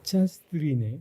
आजच्या स्त्रीने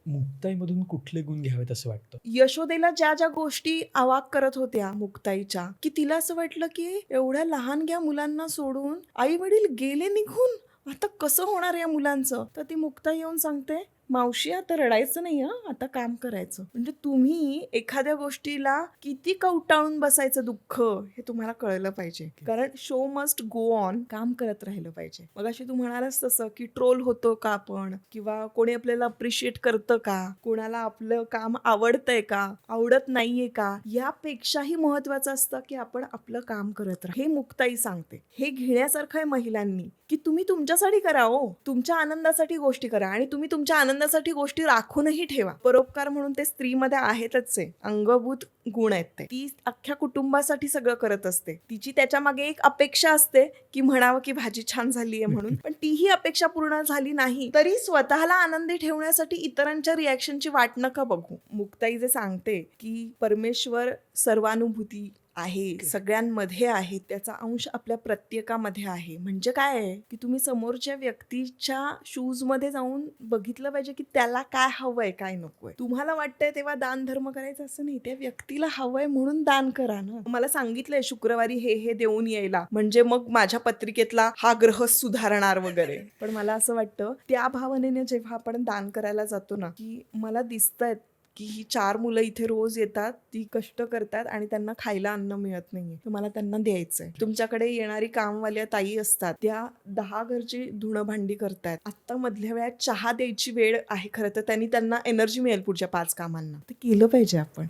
मुक्ताईमधून कुठले गुण घ्यावेत असं वाटतं? यशोदेला ज्या ज्या गोष्टी अवाक करत होत्या मुक्ताईच्या, की तिला असं वाटलं की एवढ्या लहानग्या मुलांना सोडून आई वडील गेले निघून, आता कसं होणार या मुलांचं. तर ती मुक्ताई येऊन सांगते, मावशी आता रडायचं नाही हं, आता काम करायचं. म्हणजे तुम्ही एखाद्या गोष्टीला किती कवटाळून बसायचं दुःख हे तुम्हाला कळलं पाहिजे, कारण शो मस्ट गो ऑन. काम करत राहिलं पाहिजे. मग अशी तू म्हणालास तसं की ट्रोल होतो का आपण, किंवा कोणी आपल्याला अप्रिशिएट करतं का, कोणाला आपलं काम आवडतंय का, आवडत नाहीये का, यापेक्षाही महत्वाचं असतं की आपण आपलं काम करत राहा. हे मुक्ताई सांगते. हे घेण्यासारखं आहे महिलांनी, की तुम्ही तुमच्यासाठी करा हो, तुमच्या आनंदासाठी गोष्टी करा, आणि तुम्ही तुमच्या आनंदासाठी गोष्टी राखूनही ठेवा. परोपकार म्हणून ते स्त्रीमध्ये आहेतच आहे, अंगभूत गुण आहेत ते. ती अख्ख्या कुटुंबासाठी सगळं करत असते. तिची त्याच्या मागे एक अपेक्षा असते की म्हणावं की भाजी छान झाली आहे म्हणून, पण तीही अपेक्षा पूर्ण झाली नाही तरी स्वतःला आनंदी ठेवण्यासाठी इतरांच्या रिॲक्शनची वाट नका बघू. मुक्ताई जे सांगते की परमेश्वर सर्वानुभूती आहे, सगळ्यांमध्ये आहे, त्याचा अंश आपल्या प्रत्येकामध्ये आहे. म्हणजे काय आहे की तुम्ही समोरच्या व्यक्तीच्या शूज मध्ये जाऊन बघितलं पाहिजे की त्याला काय हवंय काय नकोय. तुम्हाला वाटतंय तेव्हा दान धर्म करायचं असं नाही, त्या व्यक्तीला हवंय म्हणून दान करा ना. मला सांगितलंय शुक्रवारी हे हे देऊन यायला, म्हणजे मग माझ्या पत्रिकेतला हा ग्रह सुधारणार वगैरे. पण मला असं वाटतं त्या भावनेने जेव्हा आपण दान करायला जातो ना, की मला दिसतंय की ही 4 मुलं इथे रोज येतात, ती कष्ट करतात आणि त्यांना खायला अन्न मिळत नाहीये, तर मला त्यांना द्यायचंय. तुमच्याकडे येणारी कामवाल्या ताई असतात, त्या 10 घरची धुणं भांडी करतात, आता मधल्या वेळात चहा द्यायची वेळ आहे. खरं तर त्यांना एनर्जी मिळेल पुढच्या 5 कामांना, ते केलं पाहिजे आपण.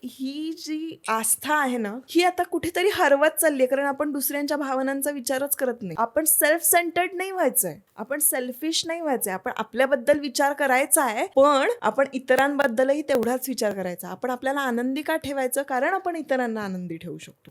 ही जी आस्था आहे ना, ही आता कुठेतरी हरवत चालली आहे, कारण आपण दुसऱ्यांच्या भावनांचा विचारच करत नाही. आपण सेल्फ सेंटर्ड नाही व्हायचंय, आपण सेल्फिश नाही व्हायचंय. आपण आपल्याबद्दल विचार करायचा आहे, पण आपण इतरांबद्दलही तेवढाच विचार करायचा. आपण आपल्याला आनंदी का ठेवायचं, कारण आपण इतरांना आनंदी ठेवू शकतो.